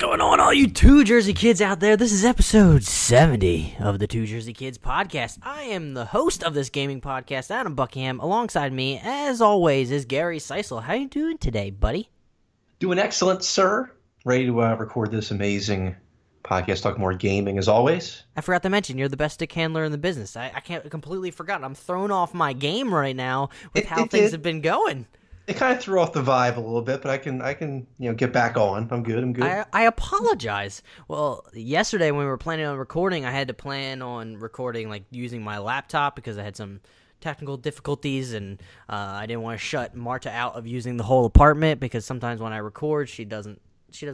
going on, all you Two Jersey kids out there? This is episode 70 of the Two Jersey Kids podcast. I am the host of this gaming podcast, Adam Buckingham. Alongside me, as always, is Gary Seisel. How you doing today, buddy? Doing excellent, sir. Ready to record this amazing podcast, talk more gaming as always. I forgot to mention, you're the best stick handler in the business. I can't completely forgot. I'm thrown off my game right now with how things have been going. It kind of threw off the vibe a little bit, but I can get back on. I'm good. I apologize. Well, yesterday when we were planning on recording, I had to plan on recording using my laptop because I had some technical difficulties, and I didn't want to shut Marta out of using the whole apartment because sometimes when I record, she doesn't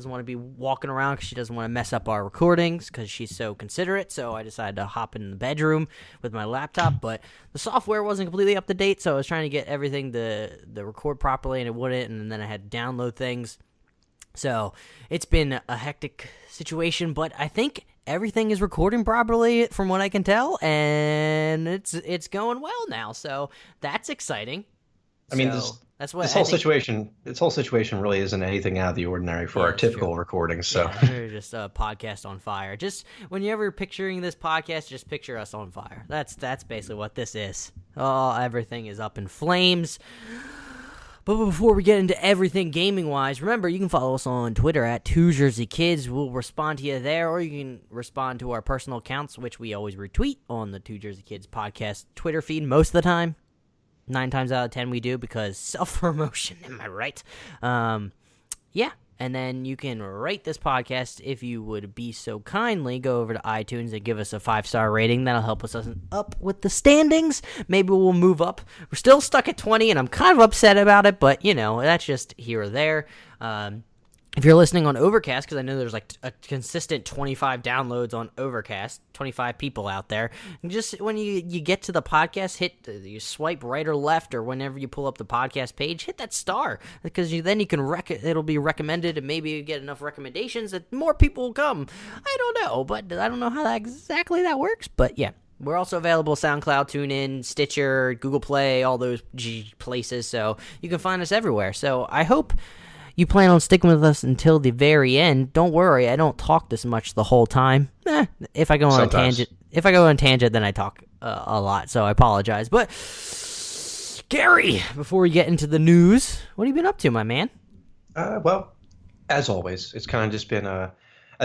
want to be walking around because she doesn't want to mess up our recordings because she's so considerate. So I decided to hop in the bedroom with my laptop, but the software wasn't completely up to date, so I was trying to get everything to record properly, and it wouldn't, and then I had to download things. So it's been a hectic situation, but I think everything is recording properly from what I can tell, and it's going well now, so that's exciting. I mean, this whole situation really isn't anything out of the ordinary for our typical recordings. So we're just a podcast on fire. Just whenever you're picturing this podcast, just picture us on fire. That's basically what this is. Oh, everything is up in flames. But before we get into everything gaming-wise, remember, you can follow us on Twitter at TwoJerseyKids. We'll respond to you there, or you can respond to our personal accounts, which we always retweet on the Two Jersey Kids podcast Twitter feed most of the time. 9 times out of 10 we do because self-promotion, am I right? Yeah, and then you can rate this podcast if you would be so kindly. Go over to iTunes and give us a 5-star rating. That'll help us up with the standings. Maybe we'll move up. We're still stuck at 20, and I'm kind of upset about it, but, that's just here or there. If you're listening on Overcast, because I know there's a consistent 25 downloads on Overcast, 25 people out there, and just when you get to the podcast, you swipe right or left, or whenever you pull up the podcast page, hit that star, because then you can it'll be recommended, and maybe you get enough recommendations that more people will come. I don't know, but I don't know how exactly that works, but yeah. We're also available SoundCloud, TuneIn, Stitcher, Google Play, all those places, so you can find us everywhere. So I hope you plan on sticking with us until the very end. Don't worry, I don't talk this much the whole time. If I go on a tangent, then I talk a lot, so I apologize. But Gary, before we get into the news, what have you been up to, my man? Well, as always, it's kind of just been a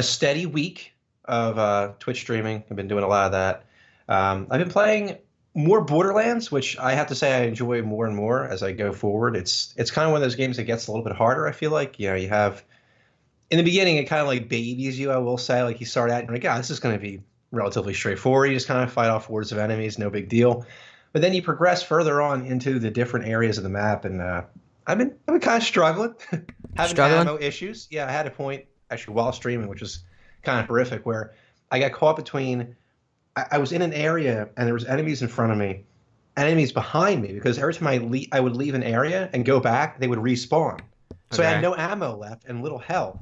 steady week of Twitch streaming. I've been doing a lot of that. I've been playing more Borderlands, which I have to say I enjoy more and more as I go forward. It's kind of one of those games that gets a little bit harder, I feel like. You have, in the beginning, it kind of babies you, I will say. You start out and you're like, this is going to be relatively straightforward. You just kind of fight off hordes of enemies, no big deal. But then you progress further on into the different areas of the map, and I've been kind of struggling. Having ammo issues. Yeah, I had a point, actually, while streaming, which was kind of horrific, where I got caught between I was in an area and there was enemies in front of me, enemies behind me, because every time I would leave an area and go back, they would respawn. So I had no ammo left and little health,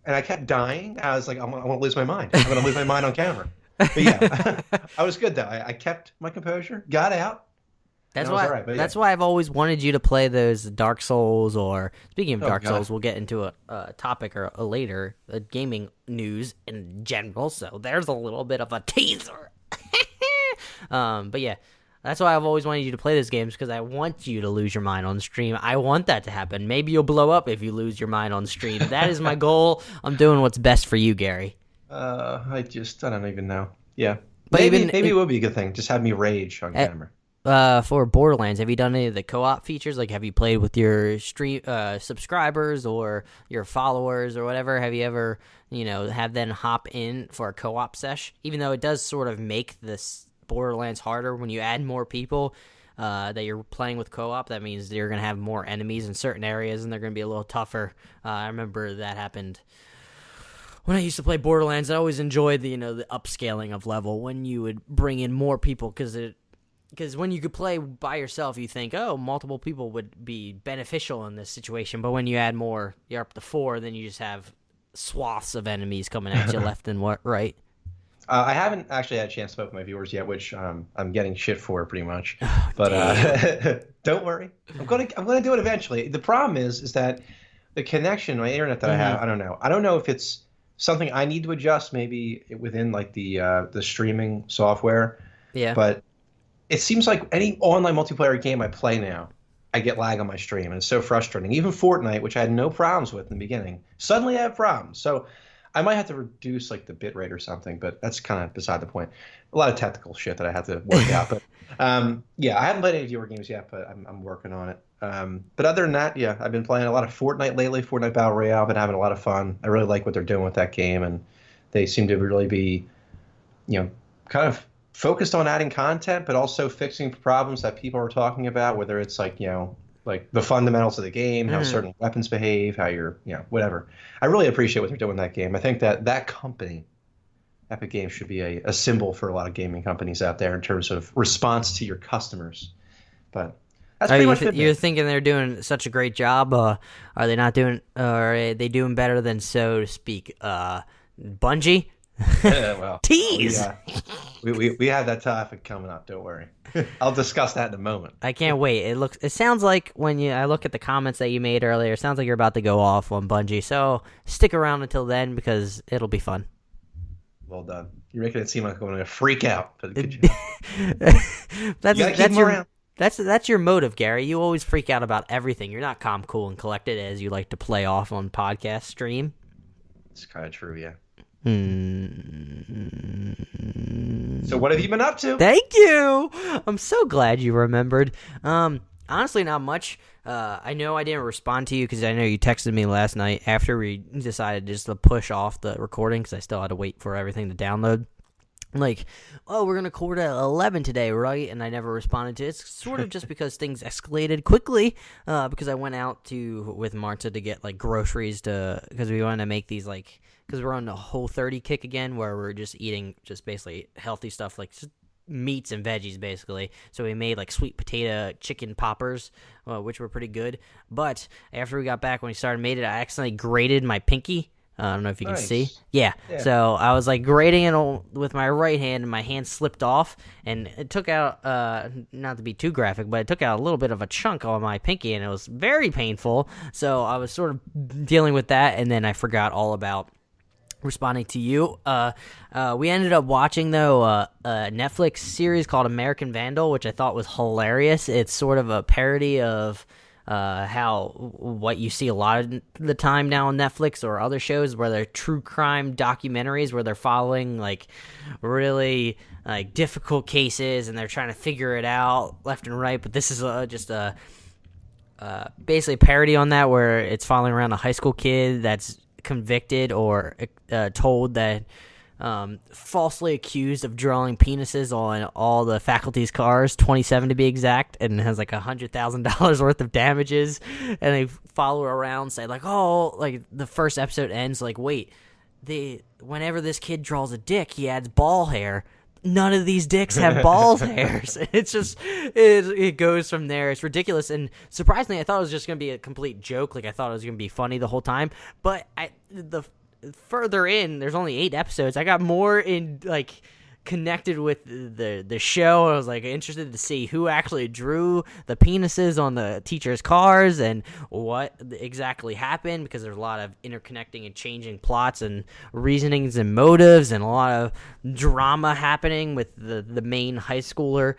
and I kept dying. I was like, I'm going to lose my mind. I'm going to lose my mind on camera. But yeah, I was good though. I kept my composure, got out. That's why. That's why I've always wanted you to play those Dark Souls. Or speaking of Dark Souls, we'll get into a topic or later, gaming news in general. So there's a little bit of a teaser. But yeah, that's why I've always wanted you to play those games, because I want you to lose your mind on stream. I want that to happen. Maybe you'll blow up if you lose your mind on stream. That is my goal. I'm doing what's best for you, Gary. I don't even know. Yeah, but maybe it would be a good thing. Just have me rage on camera. For Borderlands, have you done any of the co-op features? Have you played with your stream subscribers or your followers or whatever? Have you ever, have them hop in for a co-op sesh? Even though it does sort of make this Borderlands harder when you add more people that you're playing with co-op. That means you're going to have more enemies in certain areas, and they're going to be a little tougher. I remember that happened when I used to play Borderlands. I always enjoyed the upscaling of level when you would bring in more people, because when you could play by yourself, you think, multiple people would be beneficial in this situation. But when you add more, you're up to 4, then you just have swaths of enemies coming at you left and right. I haven't actually had a chance to spoke with my viewers yet, which I'm getting shit for pretty much. But don't worry, I'm gonna do it eventually. The problem is that the connection, my internet that I have, I don't know if it's something I need to adjust maybe within like the streaming software. Yeah. But it seems like any online multiplayer game I play now, I get lag on my stream, and it's so frustrating. Even Fortnite, which I had no problems with in the beginning, suddenly I have problems. So I might have to reduce like the bitrate or something, but that's kind of beside the point. A lot of technical shit that I have to work out. But yeah, I haven't played any viewer games yet, but I'm working on it. But other than that, yeah, I've been playing a lot of Fortnite lately, Fortnite Battle Royale. I've been having a lot of fun. I really like what they're doing with that game, and they seem to really be, kind of focused on adding content, but also fixing problems that people are talking about, whether it's like, like the fundamentals of the game, how certain weapons behave, how you're, whatever. I really appreciate what they're doing in that game. I think that company, Epic Games, should be a symbol for a lot of gaming companies out there in terms of response to your customers. But that's pretty much it. You're thinking they're doing such a great job. Are they not doing? Are they doing better than, so to speak, Bungie? Well, tease. We have that topic coming up. Don't worry. I'll discuss that in a moment. I can't wait. It sounds like I look at the comments that you made earlier, it sounds like you're about to go off on Bungie. So stick around until then because it'll be fun. Well done. You're making it seem like I'm going to freak out. But that's your motive, Gary. You always freak out about everything. You're not calm, cool, and collected as you like to play off on podcast stream. It's kind of true, yeah. So what have you been up to? Thank you. I'm so glad you remembered. Honestly, not much. I know I didn't respond to you because I know you texted me last night after we decided just to push off the recording because I still had to wait for everything to download. Like, oh, we're going to record at 11 today, right? And I never responded to it. It's sort of just because things escalated quickly because I went out with Marta to get, like, groceries because we wanted to make these, like, because we're on the Whole30 kick again where we're just eating just basically healthy stuff, like just meats and veggies, basically. So we made, like, sweet potato chicken poppers, which were pretty good. But after we got back, when we started made it, I accidentally grated my pinky. I don't know if you can see. Yeah. So I was like grating it with my right hand, and my hand slipped off, and it took out, not to be too graphic, but it took out a little bit of a chunk on my pinky, and it was very painful. So I was sort of dealing with that, and then I forgot all about responding to you. We ended up watching, though, a Netflix series called American Vandal, which I thought was hilarious. It's sort of a parody of what you see a lot of the time now on Netflix or other shows where they're true crime documentaries where they're following like really like difficult cases and they're trying to figure it out left and right. But this is just a basically a parody on that where it's following around a high school kid that's convicted or told that falsely accused of drawing penises on all the faculty's cars, 27 to be exact, and has like $100,000 worth of damages. And they follow her around, say like, oh, like the first episode ends like, wait, whenever this kid draws a dick, he adds ball hair. None of these dicks have balls hairs. It's just it goes from there. It's ridiculous, and surprisingly, I thought it was just gonna be a complete joke. Like I thought it was gonna be funny the whole time, but further in, there's only 8 episodes. I got more connected with the show. I was like interested to see who actually drew the penises on the teachers' cars and what exactly happened, because there's a lot of interconnecting and changing plots and reasonings and motives and a lot of drama happening with the main high schooler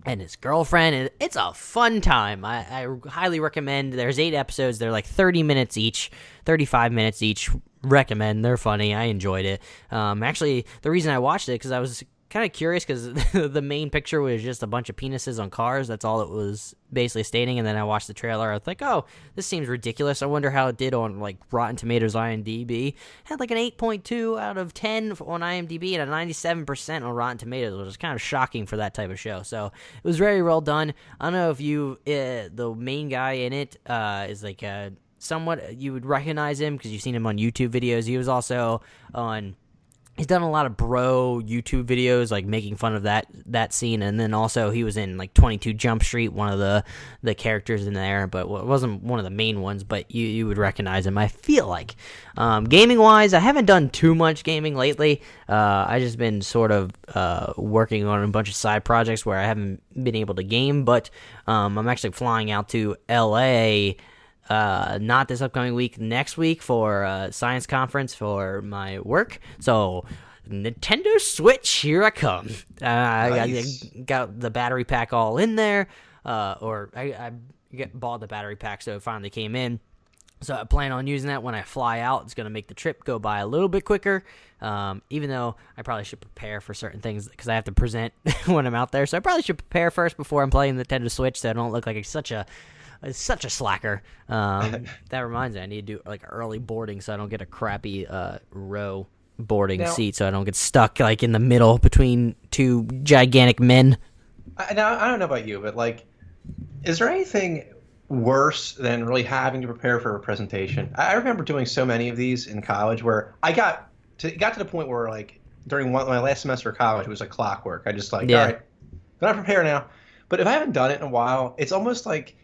and his girlfriend, and it's a fun time. I highly recommend. There's 8 episodes. They're like 30 minutes each, 35 minutes each. Recommend. They're funny. I enjoyed it. Actually, the reason I watched it because I was kind of curious because the main picture was just a bunch of penises on cars. That's all it was basically stating. And then I watched the trailer. I was like, oh, this seems ridiculous. I wonder how it did on like Rotten Tomatoes IMDb. It had like an 8.2 out of 10 on IMDb and a 97% on Rotten Tomatoes, which is kind of shocking for that type of show. So it was very well done. I don't know if the main guy in it is like somewhat, you would recognize him because you've seen him on YouTube videos. He was also he's done a lot of bro YouTube videos, like making fun of that scene, and then also he was in like 22 Jump Street, one of the characters in there, but it wasn't one of the main ones, but you would recognize him, I feel like. Gaming wise, I haven't done too much gaming lately. I just been sort of working on a bunch of side projects where I haven't been able to game, but I'm actually flying out to LA not this upcoming week, next week for a science conference for my work. So Nintendo Switch, here I come. Nice. I got the battery pack all in there, I bought the battery pack, so it finally came in. So I plan on using that when I fly out. It's going to make the trip go by a little bit quicker, even though I probably should prepare for certain things because I have to present when I'm out there. So I probably should prepare first before I'm playing the Nintendo Switch so I don't look like such a slacker. That reminds me, I need to do like early boarding so I don't get a crappy row boarding seat, so I don't get stuck like in the middle between two gigantic men. Now, I don't know about you, but like, is there anything worse than really having to prepare for a presentation? I remember doing so many of these in college where I got to the point where like during my last semester of college, it was like clockwork. I just like, all right, gotta prepare now. But if I haven't done it in a while, it's almost like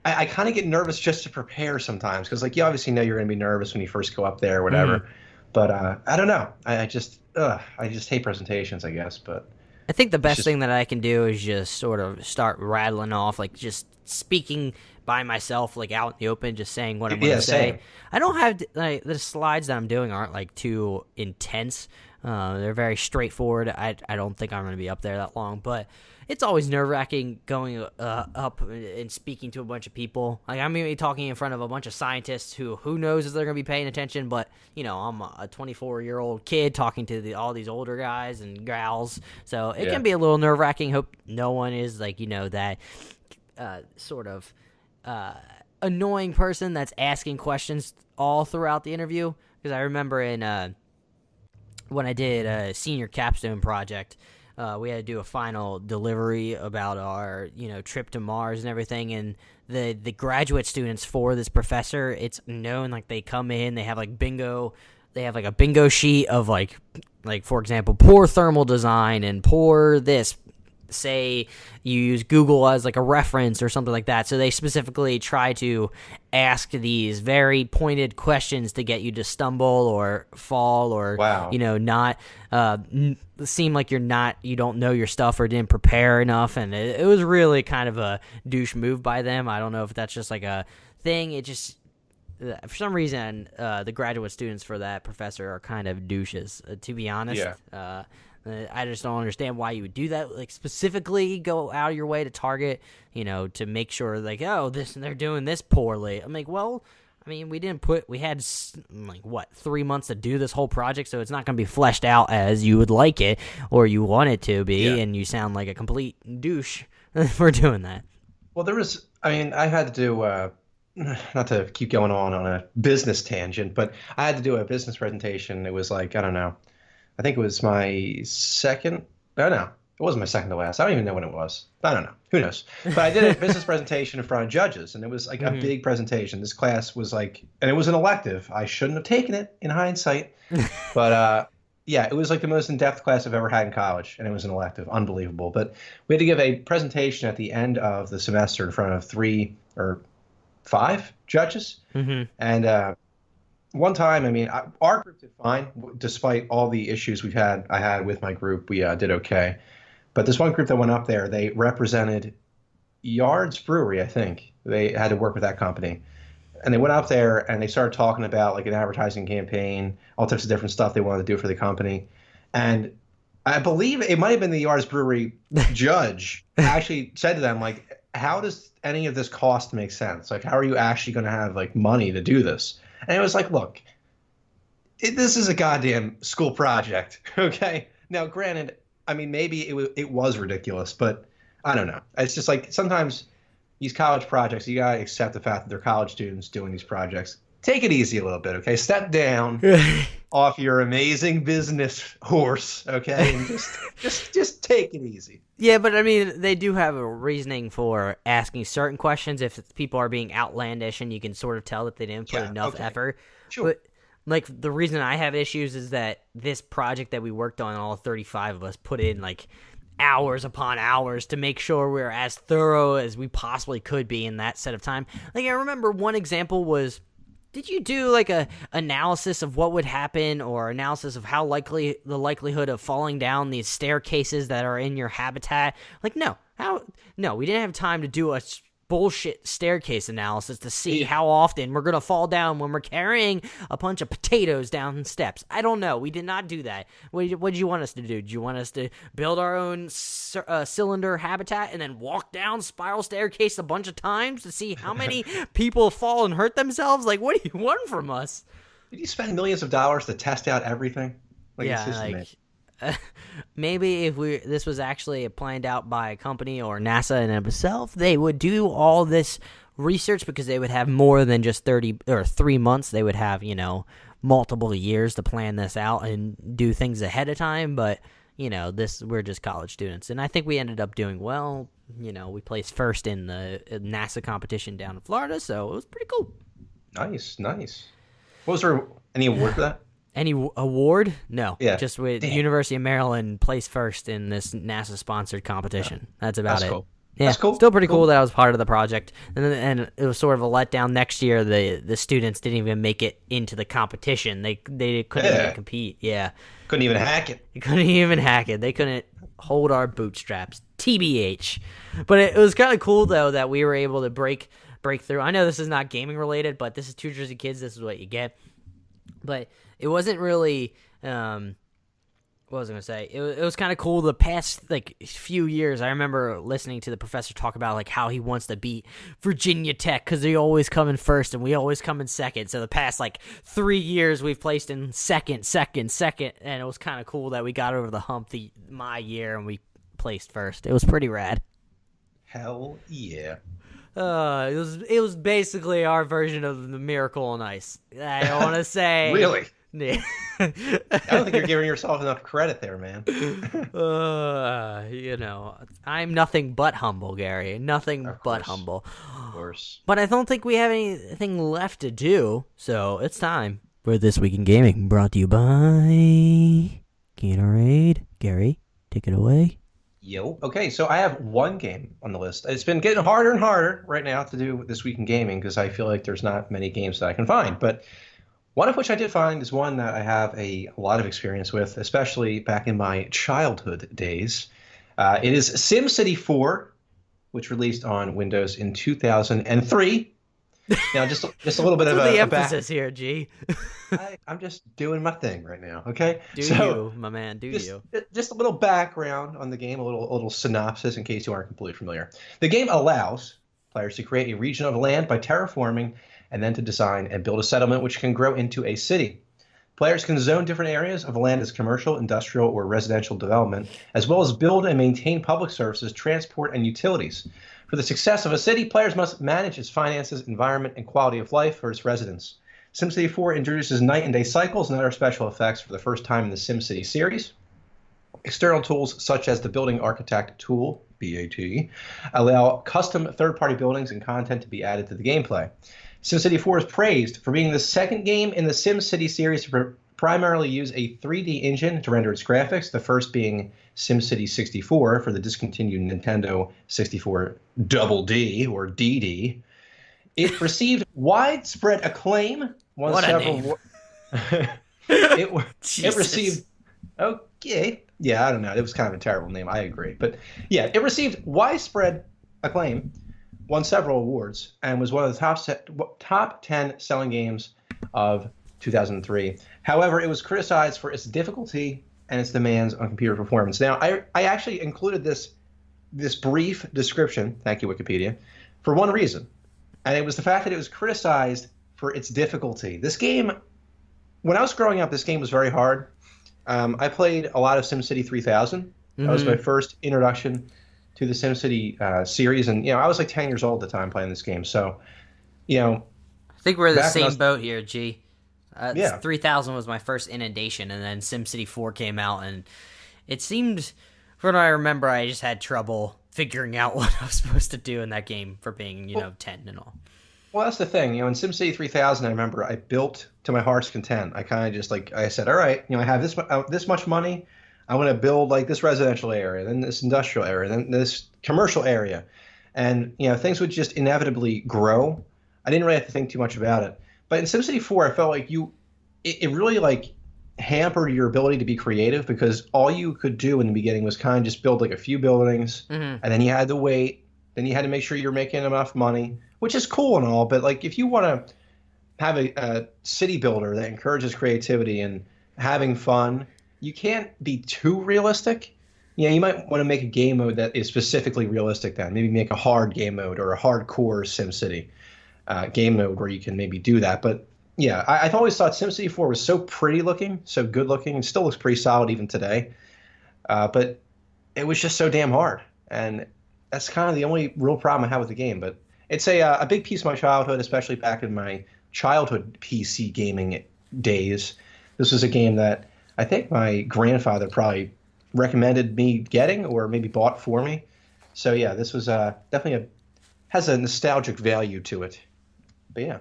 I kind of get nervous just to prepare sometimes because like you obviously know you're gonna be nervous when you first go up there or whatever. Mm-hmm. But I don't know. I just hate presentations, I guess. But I think the best thing that I can do is just sort of start rattling off, like just speaking by myself, like out in the open, just saying what I'm going to say. Same. I don't have like the slides that I'm doing aren't like too intense. They're very straightforward. I don't think I'm going to be up there that long, but it's always nerve-wracking going up and speaking to a bunch of people. Like I'm going to be talking in front of a bunch of scientists who knows if they're going to be paying attention, but you know, I'm a 24-year-old kid talking to all these older guys and gals, so it can be a little nerve-wracking. Hope no one is like, you know, that sort of annoying person that's asking questions all throughout the interview, because I remember in when I did a senior capstone project, we had to do a final delivery about our, you know, trip to Mars and everything, and the graduate students for this professor, it's known, like they come in, they have like a bingo sheet of like for example, poor thermal design and poor this. Say you use Google as like a reference or something like that. So they specifically try to ask these very pointed questions to get you to stumble or fall or, you know, not seem like you don't know your stuff or didn't prepare enough. And it was really kind of a douche move by them. I don't know if that's just like a thing. It just, for some reason, the graduate students for that professor are kind of douches, to be honest. Yeah. I just don't understand why you would do that. Like specifically go out of your way to target, you know, to make sure like, oh, they're doing this poorly. I'm like, well, I mean, we had like what 3 months to do this whole project, so it's not going to be fleshed out as you would like it or you want it to be, and you sound like a complete douche for doing that. Well, I had to do. Not to keep going on a business tangent, but I had to do a business presentation. It was like, I don't know. I think it was my second. No, it wasn't my second to last. I don't even know when it was. I don't know. Who knows? But I did a business presentation in front of judges, and it was like a big presentation. This class was like, and it was an elective. I shouldn't have taken it in hindsight. But yeah, it was like the most in-depth class I've ever had in college, and it was an elective. Unbelievable. But we had to give a presentation at the end of the semester in front of 3 or 5 judges. And one time, I mean, our group did fine, despite all the issues I had with my group. We did okay. But this one group that went up there, they represented Yard's Brewery, I think. They had to work with that company. And they went up there and they started talking about like an advertising campaign, all types of different stuff they wanted to do for the company. And I believe it might have been the Yard's Brewery judge actually said to them, like, how does any of this cost make sense? Like, how are you actually going to have like money to do this? And it was like, look, this is a goddamn school project, okay? Now, granted, I mean, maybe it was ridiculous, but I don't know. It's just like sometimes these college projects, you got to accept the fact that they're college students doing these projects. Take it easy a little bit, okay? Step down off your amazing business horse, okay? And just take it easy. Yeah, but I mean, they do have a reasoning for asking certain questions if people are being outlandish and you can sort of tell that they didn't put enough effort. Sure. But like the reason I have issues is that this project that we worked on, all 35 of us put in like hours upon hours to make sure we're as thorough as we possibly could be in that set of time. Like I remember one example was, did you do like a analysis of what would happen or analysis of how likely the likelihood of falling down these staircases that are in your habitat? Like, no, we didn't have time to do a bullshit staircase analysis to see how often we're going to fall down when we're carrying a bunch of potatoes down steps. I don't know. We did not do that. What did you want us to do? Do you want us to build our own cylinder habitat and then walk down spiral staircase a bunch of times to see how many people fall and hurt themselves? Like, what do you want from us? Did you spend millions of dollars to test out everything? Maybe if this was actually planned out by a company or NASA in itself, they would do all this research because they would have more than just 3 months. They would have, multiple years to plan this out and do things ahead of time. But, we're just college students. And I think we ended up doing well. We placed first in the NASA competition down in Florida, so it was pretty cool. Nice. Was there any award for that? Any award? No. Yeah. Just with University of Maryland placed first in this NASA-sponsored competition. That's about it. Cool. Yeah, that's cool. Still pretty cool that I was part of the project. And it was sort of a letdown next year. The students didn't even make it into the competition. They couldn't even compete. Yeah. Couldn't even hack it. They couldn't even hack it. They couldn't hold our bootstraps. TBH. But it was kind of cool, though, that we were able to break through. I know this is not gaming related, but this is Two Jersey Kids. This is what you get. But it wasn't really, what was I going to say? It was kind of cool the past, few years. I remember listening to the professor talk about, how he wants to beat Virginia Tech because they always come in first and we always come in second. So the past, 3 years, we've placed in second. And it was kind of cool that we got over the hump my year and we placed first. It was pretty rad. Hell yeah. It was basically our version of the Miracle on Ice. I don't want to say. Really? Yeah. I don't think you're giving yourself enough credit there, man. I'm nothing but humble, Gary. Nothing but humble. Of course. But I don't think we have anything left to do, so it's time for This Week in Gaming, brought to you by Gatorade. Gary, take it away. Yo. Okay, so I have one game on the list. It's been getting harder and harder right now to do This Week in Gaming because I feel like there's not many games that I can find. But one of which I did find is one that I have a lot of experience with, especially back in my childhood days. It is SimCity 4, which released on Windows in 2003. Now, just a little bit of the emphasis here, G. I'm just doing my thing right now, okay? Do you, my man, do you. Just a little background on the game, a little synopsis in case you aren't completely familiar. The game allows players to create a region of land by terraforming and then to design and build a settlement which can grow into a city. Players can zone different areas of land as commercial, industrial, or residential development, as well as build and maintain public services, transport, and utilities. For the success of a city, players must manage its finances, environment, and quality of life for its residents. SimCity 4 introduces night and day cycles and other special effects for the first time in the SimCity series. External tools such as the Building Architect tool, BAT, allow custom third-party buildings and content to be added to the gameplay. SimCity 4 is praised for being the second game in the SimCity series to primarily use a 3D engine to render its graphics, the first being SimCity 64 for the discontinued Nintendo 64 Double D or DD. It received widespread acclaim. It received okay. Yeah, I don't know. It was kind of a terrible name. I agree. But yeah, it received widespread acclaim, won several awards, and was one of the top 10 selling games of 2003. However, it was criticized for its difficulty and its demands on computer performance. Now, I actually included this brief description, thank you, Wikipedia, for one reason. And it was the fact that it was criticized for its difficulty. This game, when I was growing up, this game was very hard. I played a lot of SimCity 3000. Mm-hmm. That was my first introduction to the SimCity series. And, I was like 10 years old at the time playing this game. So, I think we're in the same boat here, G. 3000 was my first inundation, and then SimCity 4 came out, and it seemed, from what I remember, I just had trouble figuring out what I was supposed to do in that game for being, 10 and all. Well, that's the thing. In SimCity 3000, I remember I built to my heart's content. I kind of just I said, all right, I have this much money. I want to build this residential area, then this industrial area, then this commercial area. And, things would just inevitably grow. I didn't really have to think too much about it. But in SimCity 4, I felt like it really hampered your ability to be creative because all you could do in the beginning was kind of just build a few buildings, and then you had to wait. then you had to make sure you're making enough money, which is cool and all. But like, if you want to have a city builder that encourages creativity and having fun, you can't be too realistic. Yeah, you might want to make a game mode that is specifically realistic then. Maybe make a hard game mode or a hardcore SimCity game mode where you can maybe do that. But yeah, I've always thought SimCity 4 was so pretty looking, so good looking, and still looks pretty solid even today. But it was just so damn hard. And that's kind of the only real problem I have with the game. But it's a big piece of my childhood, especially back in my childhood PC gaming days. This was a game that I think my grandfather probably recommended me getting or maybe bought for me. So yeah, this was definitely has a nostalgic value to it. But yeah.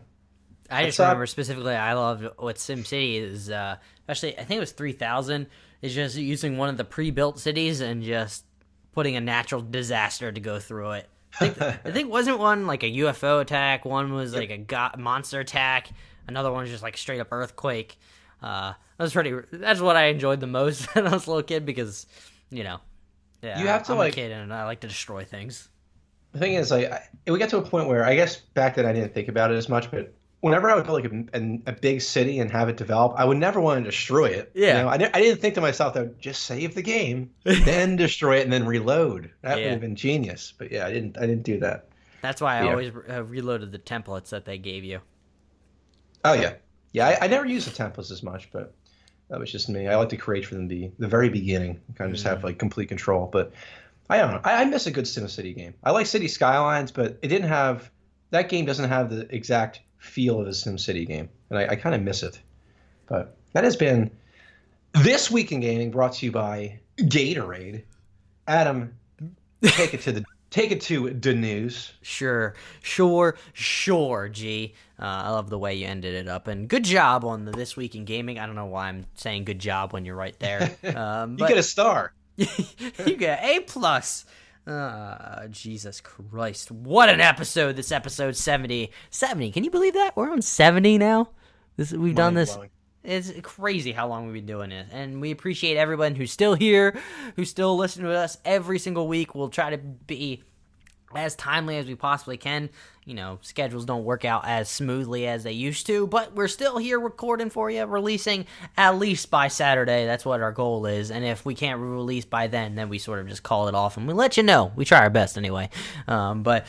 I just remember specifically I loved what SimCity is, especially I think it was 3000, is just using one of the pre-built cities and just putting a natural disaster to go through it. I think wasn't one like a UFO attack, one was like a monster attack, another one was just like straight up earthquake. That's what I enjoyed the most when I was a little kid because, you have to I'm a kid and I like to destroy things. The thing is, we got to a point where I guess back then I didn't think about it as much, but whenever I would build like a big city and have it develop, I would never want to destroy it. Yeah. I didn't think to myself that I would just save the game, then destroy it, and then reload. That would have been genius. But yeah, I didn't do that. That's why I always reloaded the templates that they gave you. Oh yeah, yeah. I never used the templates as much, but that was just me. I like to create from the very beginning, kind of just have like complete control. But I don't know. I miss a good SimCity game. I like City Skylines, but that game doesn't have the exact feel of a SimCity game, and I kind of miss it. But that has been This Week in Gaming, brought to you by Gatorade. Adam, take it to the news. Sure, G. I love the way you ended it up, and good job on the This Week in Gaming. I don't know why I'm saying good job when you're right there. You get a star. You get A+. Jesus Christ. What an episode. This episode 70. 70. Can you believe that? We're on 70 now? We've done this. It's crazy how long we've been doing it. And we appreciate everyone who's still here, who's still listening to us every single week. We'll try to be as timely as we possibly can. Schedules don't work out as smoothly as they used to, but we're still here recording for you, releasing at least by Saturday. That's what our goal is. And if we can't release by then we sort of just call it off and we let you know. We try our best anyway. But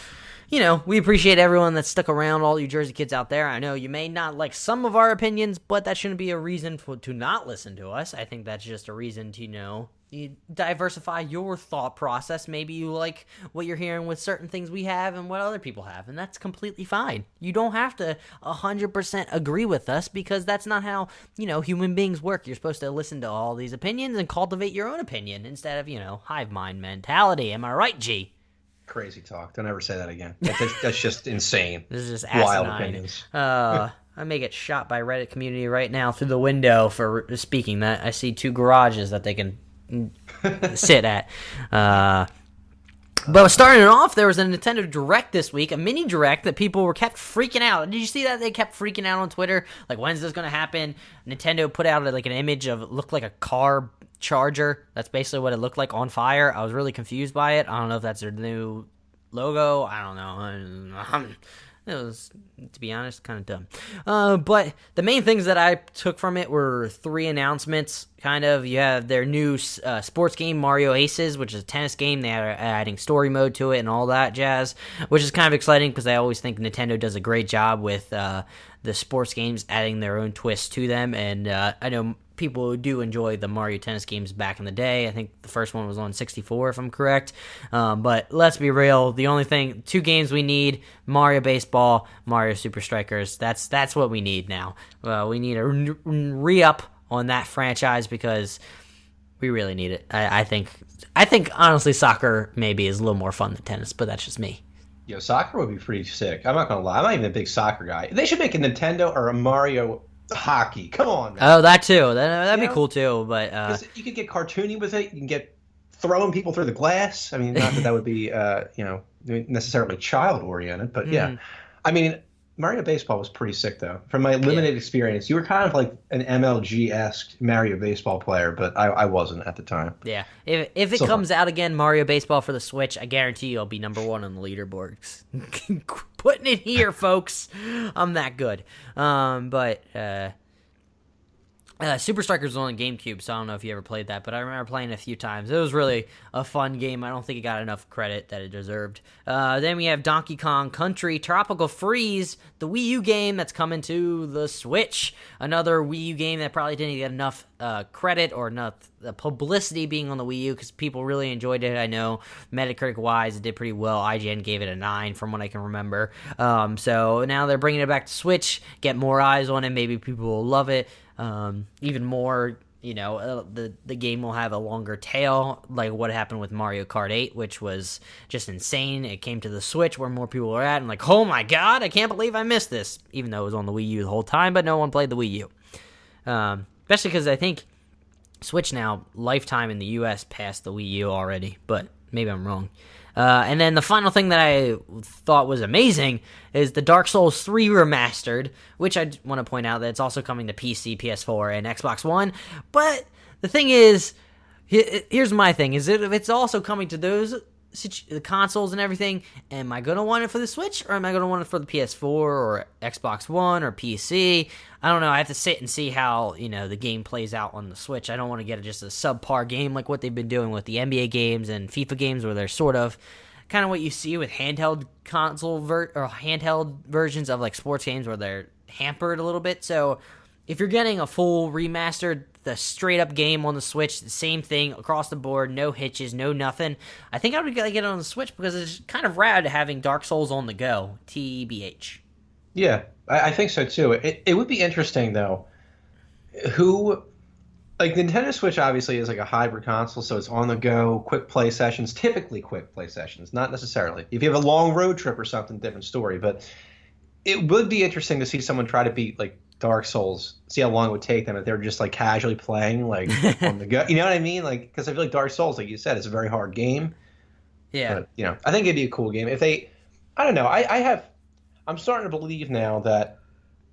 we appreciate everyone that stuck around, all you Jersey kids out there. I know you may not like some of our opinions, but that shouldn't be a reason to not listen to us. I think that's just a reason to, you diversify your thought process. Maybe you like what you're hearing with certain things we have and what other people have, and that's completely fine. You don't have to 100% agree with us because that's not how, human beings work. You're supposed to listen to all these opinions and cultivate your own opinion instead of, hive mind mentality. Am I right, G? Crazy talk. Don't ever say that again. That's just insane. This is just asinine. Wild opinions. I may get shot by Reddit community right now through the window for speaking that. I see 2 garages that they can sit at. But starting it off, there was a Nintendo Direct this week, a mini Direct that people kept freaking out. Did you see that? They kept freaking out on Twitter. Like, when's this going to happen? Nintendo put out like an image of it looked like a car charger. That's basically what it looked like on fire. I was really confused by it. I don't know if that's their new logo. I don't know. It was, to be honest, kind of dumb. But the main things that I took from it were 3 announcements. Kind of, you have their new sports game, Mario Aces, which is a tennis game. They are adding story mode to it and all that jazz, which is kind of exciting because I always think Nintendo does a great job with the sports games, adding their own twist to them. And I know people who do enjoy the Mario Tennis games back in the day. I think the first one was on 64, if I'm correct. But let's be real. The only 2 games we need, Mario Baseball, Mario Super Strikers. That's what we need now. We need a re-up on that franchise because we really need it. I think honestly soccer maybe is a little more fun than tennis, but that's just me. Yo, soccer would be pretty sick. I'm not going to lie. I'm not even a big soccer guy. They should make a Nintendo or a Mario hockey. Come on, man. Oh, that too. That'd be cool too. But you could get cartoony with it. You can get throwing people through the glass. I mean, not that would be necessarily child oriented, but yeah. I mean, Mario Baseball was pretty sick though. From my limited experience, you were kind of like an MLG-esque Mario Baseball player, but I wasn't at the time. Yeah, if it So comes out again, Mario Baseball for the Switch, I guarantee you I'll be number one on the leaderboards. Putting it here, folks. I'm that good. But Super Strikers was on GameCube, so I don't know if you ever played that, but I remember playing it a few times. It was really a fun game. I don't think it got enough credit that it deserved. Then we have Donkey Kong Country Tropical Freeze, the Wii U game that's coming to the Switch. Another Wii U game that probably didn't get enough credit or enough publicity being on the Wii U because people really enjoyed it. I know Metacritic-wise, it did pretty well. IGN gave it a 9 from what I can remember. So now they're bringing it back to Switch, get more eyes on it. Maybe people will love it. Even more, the game will have a longer tail, like what happened with Mario Kart 8, which was just insane. It came to the Switch where more people were at, and like, oh my god, I can't believe I missed this, even though it was on the Wii U the whole time, but no one played the Wii U. Especially because I think Switch now, lifetime in the US passed the Wii U already, but maybe I'm wrong. And then the final thing that I thought was amazing is the Dark Souls 3 Remastered, which I want to point out that it's also coming to PC, PS4, and Xbox One. But the thing is, here's my thing, is if it's also coming to those the consoles and everything, am I going to want it for the Switch, or am I going to want it for the PS4 or Xbox One or PC? I don't know. I have to sit and see how, the game plays out on the Switch. I don't want to get just a subpar game like what they've been doing with the NBA games and FIFA games, where they're sort of kind of what you see with handheld handheld versions of like sports games, where they're hampered a little bit. So if you're getting a full remastered, the straight up game on the Switch, the same thing across the board, no hitches, no nothing, I think I would get it on the Switch because it's kind of rad having Dark Souls on the go, TBH. Yeah, I think so too. It would be interesting though, who, like Nintendo Switch obviously is like a hybrid console, so it's on the go, quick play sessions, typically quick play sessions, not necessarily. If you have a long road trip or something, different story, but it would be interesting to see someone try to beat like Dark Souls, see how long it would take them if they're just like casually playing like on the go. You know what I mean? Like, because I feel like Dark Souls, like you said, it's a very hard game. Yeah. But, I think it'd be a cool game if they. I don't know. I'm starting to believe now that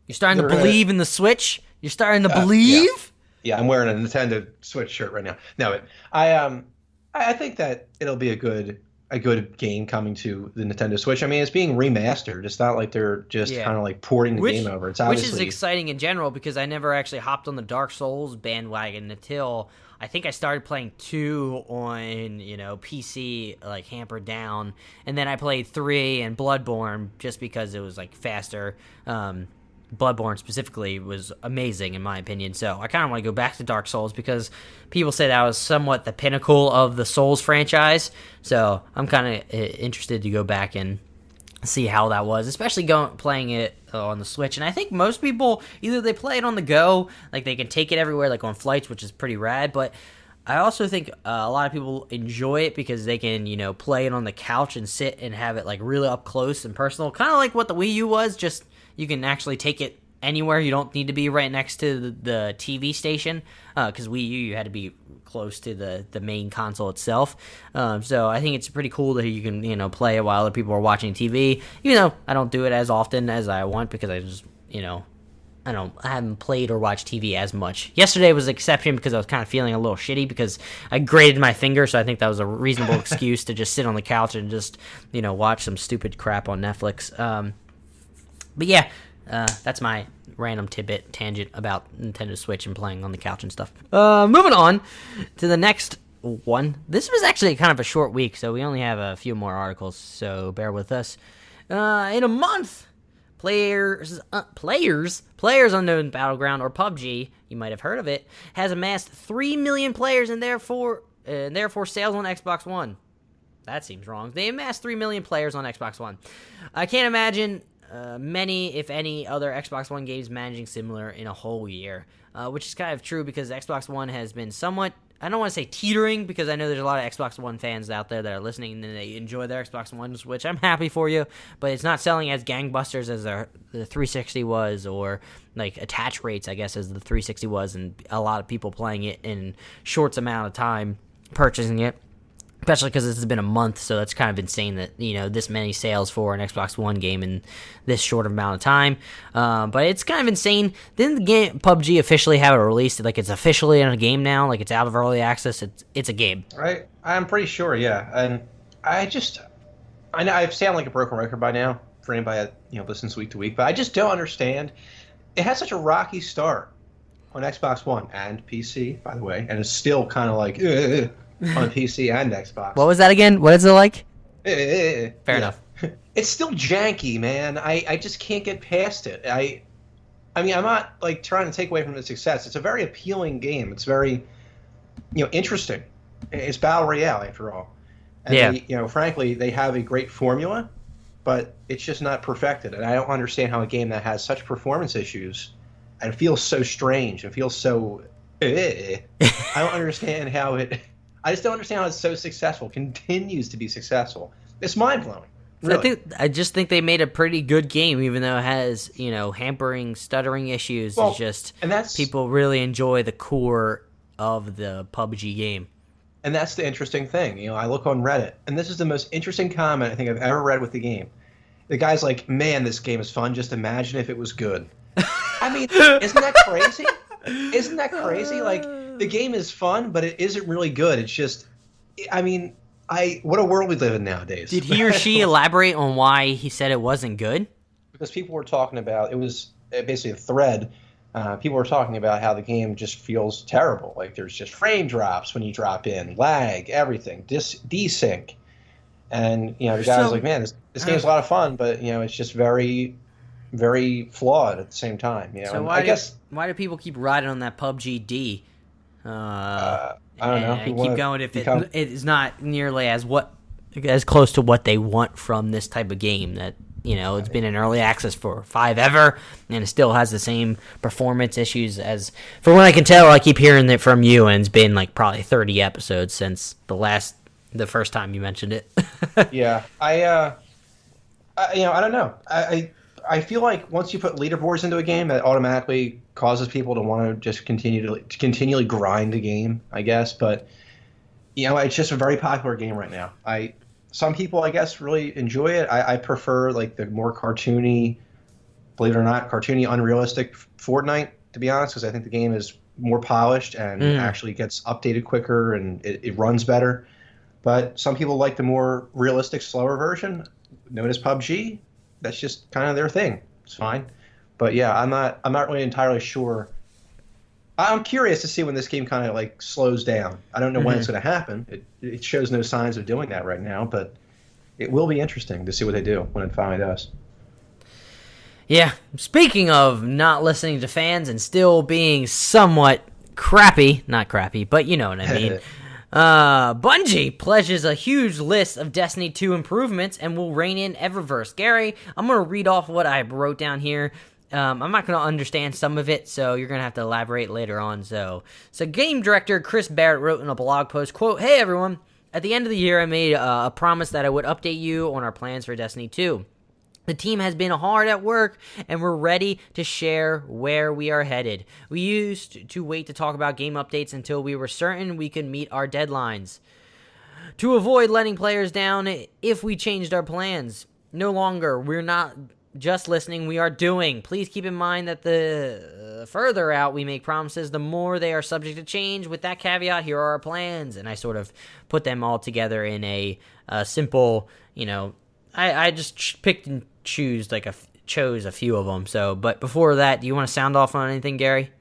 you're starting to believe in the Switch. You're starting to believe. Yeah, I'm wearing a Nintendo Switch shirt right now. No, I think that it'll be a good game coming to the Nintendo Switch. I mean, it's being remastered. It's not like they're just kind of like porting the game over. It's obviously, which is exciting in general because I never actually hopped on the Dark Souls bandwagon until I think I started playing 2 on, PC, like hampered down, and then I played 3 and Bloodborne just because it was like faster. Bloodborne specifically was amazing in my opinion, so I kind of want to go back to Dark Souls because people say that was somewhat the pinnacle of the Souls franchise, so I'm kind of interested to go back and see how that was, especially playing it on the Switch. And I think most people, either they play it on the go, like they can take it everywhere, like on flights, which is pretty rad, but I also think a lot of people enjoy it because they can, play it on the couch and sit and have it like really up close and personal, kind of like what the Wii U was, just you can actually take it anywhere. You don't need to be right next to the TV station because Wii U, you had to be close to the main console itself. So I think it's pretty cool that you can, play it while other people are watching TV, even though I don't do it as often as I want because I just, I haven't played or watched TV as much. Yesterday was an exception because I was kind of feeling a little shitty because I grated my finger, so I think that was a reasonable excuse to just sit on the couch and just, watch some stupid crap on Netflix. But yeah, that's my random tidbit tangent about Nintendo Switch and playing on the couch and stuff. Moving on to the next one. This was actually kind of a short week, so we only have a few more articles, so bear with us. In a month, Players Unknown Battleground, or PUBG, you might have heard of it, has amassed 3 million players and therefore sales on Xbox One. That seems wrong. They amassed 3 million players on Xbox One. I can't imagine many, if any, other Xbox One games managing similar in a whole year, which is kind of true because Xbox One has been somewhat, I don't want to say teetering, because I know there's a lot of Xbox One fans out there that are listening and they enjoy their Xbox Ones, which I'm happy for you, but it's not selling as gangbusters as the 360 was, or like attach rates, I guess, as the 360 was, and a lot of people playing it in short amount of time, purchasing it. especially because this has been a month, so that's kind of insane that, this many sales for an Xbox One game in this short amount of time. But it's kind of insane. Didn't the game PUBG officially have it released? Like, it's officially in a game now? Like, it's out of early access? It's a game. Right? I'm pretty sure, yeah. And I know I sound like a broken record by now for anybody that, listens week to week, but I just don't understand. It had such a rocky start on Xbox One and PC, by the way, and it's still kind of like... on PC and Xbox. What was that again? What is it like? Fair enough. It's still janky, man. I just can't get past it. I mean, I'm not like trying to take away from the success. It's a very appealing game. It's very, interesting. It's battle royale after all. And they, frankly, they have a great formula, but it's just not perfected. And I don't understand how a game that has such performance issues and feels so strange and feels so, I don't understand how it. I just don't understand how it's so successful, continues to be successful. It's mind-blowing. Really. I just think they made a pretty good game, even though it has, hampering, stuttering issues. Well, it's just and people really enjoy the core of the PUBG game. And that's the interesting thing. I look on Reddit, and this is the most interesting comment I think I've ever read with the game. The guy's like, man, this game is fun. Just imagine if it was good. I mean, isn't that crazy? Isn't that crazy? Like, the game is fun, but it isn't really good. It's just, I mean, what a world we live in nowadays. Did he or she elaborate on why he said it wasn't good? Because people were talking about, it was basically a thread. People were talking about how the game just feels terrible. Like, there's just frame drops when you drop in, lag, everything, desync. And, the guy's like, man, this game's a lot of fun, but, it's just very, very flawed at the same time. So why do people keep riding on that PUBG D? I don't know. And keep going if it is not nearly as close to what they want from this type of game. That it's been in early access for 5 ever, and it still has the same performance issues as. From what I can tell, I keep hearing it from you, and it's been like probably 30 episodes since the first time you mentioned it. Yeah, I don't know. I feel like once you put leaderboards into a game, that automatically causes people to want to just continually grind a game, I guess. But it's just a very popular game right now. Some people, I guess, really enjoy it. I prefer like the more cartoony, believe it or not, cartoony, unrealistic Fortnite, to be honest, because I think the game is more polished and actually gets updated quicker and it runs better. But some people like the more realistic, slower version, known as PUBG. That's just kind of their thing. It's fine. But yeah, I'm not really entirely sure. I'm curious to see when this game kind of like slows down. I don't know when it's going to happen. It shows no signs of doing that right now, but it will be interesting to see what they do when it finally does. Yeah. Speaking of not listening to fans and still being somewhat crappy, not crappy, but you know what I mean. Bungie pledges a huge list of Destiny 2 improvements and will rein in Eververse. Gary, I'm going to read off what I wrote down here. I'm not going to understand some of it, so you're going to have to elaborate later on. So game director Chris Barrett wrote in a blog post, quote, "Hey everyone, at the end of the year I made a promise that I would update you on our plans for Destiny 2. The team has been hard at work, and we're ready to share where we are headed. We used to wait to talk about game updates until we were certain we could meet our deadlines, to avoid letting players down if we changed our plans. No longer. We're not just listening, we are doing. Please keep in mind that the further out we make promises, the more they are subject to change. With that caveat, here are our plans." And I sort of put them all together in a simple, I just picked and chose a few of them. So, but before that, do you want to sound off on anything, Gary?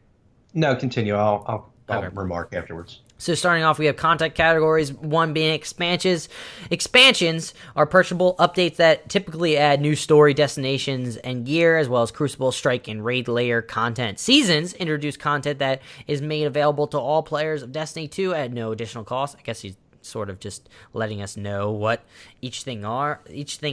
No, continue. I'll remark afterwards. So starting off, we have content categories, one being expansions. Expansions are purchasable updates that typically add new story, destinations, and gear, as well as Crucible, Strike, and Raid layer content. Seasons introduce content that is made available to all players of Destiny 2 at no additional cost. I guess he's sort of just letting us know what each thing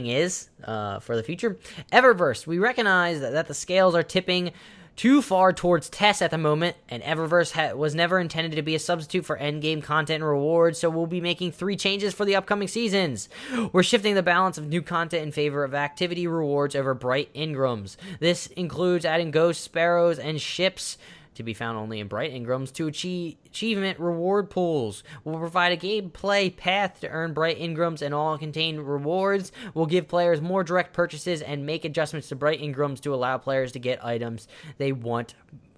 is for the future. Eververse, we recognize that the scales are tipping too far towards tests at the moment, and Eververse was never intended to be a substitute for endgame content and rewards, so we'll be making 3 changes for the upcoming seasons. We're shifting the balance of new content in favor of activity rewards over bright Ingrams. This includes adding ghosts, sparrows, and ships to be found only in Bright Ingrams, to achievement reward pools. We'll provide a gameplay path to earn Bright Ingrams and all contained rewards. We'll give players more direct purchases and make adjustments to Bright Ingrams to allow players to get items they want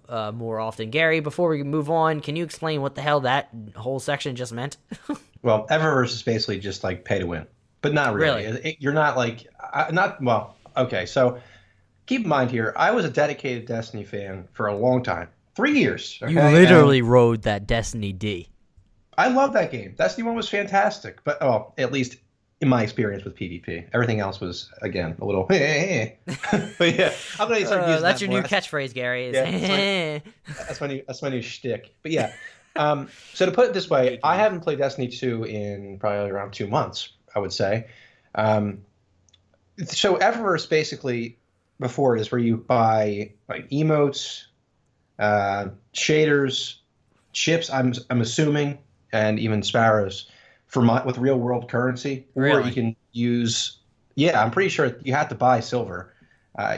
more often. Gary, before we move on, can you explain what the hell that whole section just meant? Well, Eververse is basically just like pay to win, but not really. You're not like well. Okay, so keep in mind here, I was a dedicated Destiny fan for a long time, 3 years. Okay? You literally rode that Destiny D. I love that game. Destiny 1 was fantastic, but at least in my experience with PvP, everything else was again a little. But yeah, I'm gonna start using that's that your more. new catchphrase, Gary. Yeah, that's my new shtick. But yeah, so to put it this way, I haven't played Destiny 2 in probably around 2 months, I would say. So Eververse basically before is where you buy like emotes, shaders, chips. I'm assuming, and even sparrows with real world currency, or really? you can use. Yeah, I'm pretty sure you have to buy silver.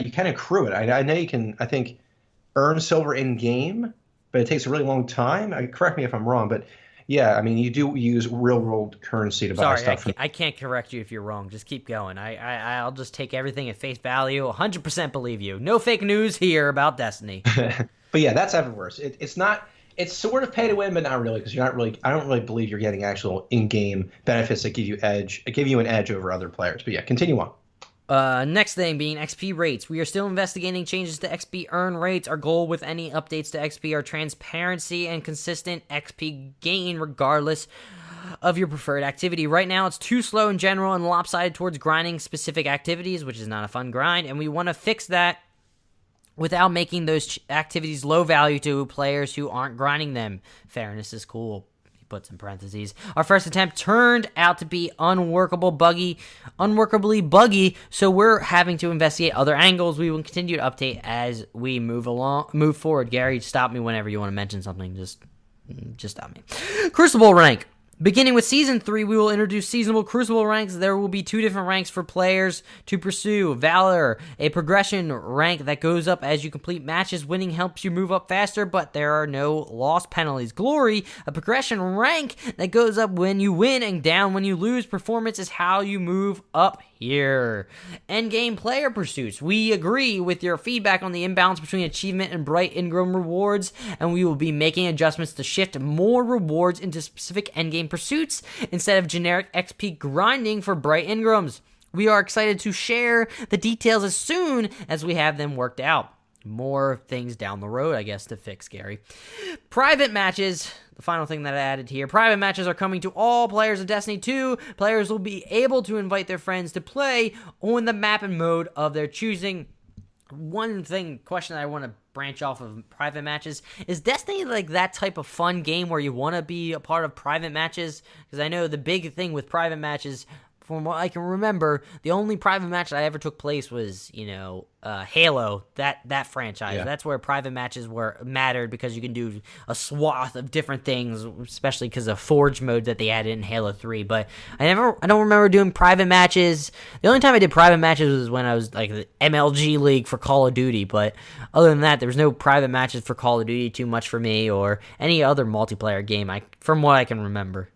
You can accrue it. I know you can. I think earn silver in game, but it takes a really long time. Correct me if I'm wrong, but yeah, I mean you do use real world currency to buy stuff. I can't correct you if you're wrong. Just keep going. I'll just take everything at face value. 100% believe you. No fake news here about Destiny. But yeah, that's Eververse. It's not. It's sort of pay to win, but not really, because you're not really. I don't really believe you're getting actual in-game benefits that give you an edge over other players. But yeah, continue on. Next thing being XP rates. We are still investigating changes to XP earn rates. Our goal with any updates to XP are transparency and consistent XP gain regardless of your preferred activity. Right now, it's too slow in general and lopsided towards grinding specific activities, which is not a fun grind, and we want to fix that without making those activities low value to players who aren't grinding them. Fairness is cool. Puts in parentheses. Our first attempt turned out to be unworkably buggy, so we're having to investigate other angles. We will continue to update as we move forward. Gary, stop me whenever you want to mention something. Just stop me. Crucible rank. Beginning with Season 3, we will introduce seasonal Crucible ranks. There will be 2 different ranks for players to pursue. Valor, a progression rank that goes up as you complete matches. Winning helps you move up faster, but there are no loss penalties. Glory, a progression rank that goes up when you win and down when you lose. Performance is how you move up here. Endgame player pursuits. We agree with your feedback on the imbalance between achievement and Bright Ingram rewards, and we will be making adjustments to shift more rewards into specific endgame pursuits instead of generic XP grinding for Bright Ingrams. We are excited to share the details as soon as we have them worked out. More things down the road, I guess, to fix, Gary. Private matches. The final thing that I added here. Private matches are coming to all players of Destiny 2. Players will be able to invite their friends to play on the map and mode of their choosing. Question that I want to branch off of private matches. Is Destiny like that type of fun game where you want to be a part of private matches? Because I know the big thing with private matches, from what I can remember, the only private match that I ever took place was, Halo, that franchise. Yeah. That's where private matches mattered because you can do a swath of different things, especially because of Forge mode that they added in Halo 3. But I don't remember doing private matches. The only time I did private matches was when I was like the MLG League for Call of Duty. But other than that, there was no private matches for Call of Duty too much for me or any other multiplayer game. From what I can remember,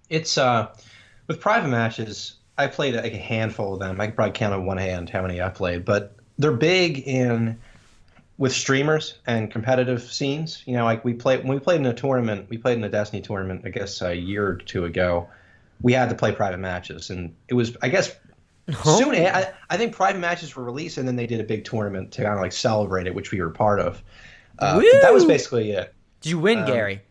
it's with private matches. I played like a handful of them. I could probably count on one hand how many I played, but they're big with streamers and competitive scenes. Like when we played in a tournament, we played in a Destiny tournament, I guess a year or 2 ago. We had to play private matches, and it was, I guess, soon. I think private matches were released, and then they did a big tournament to kind of like celebrate it, which we were part of. That was basically it. Did you win, Gary?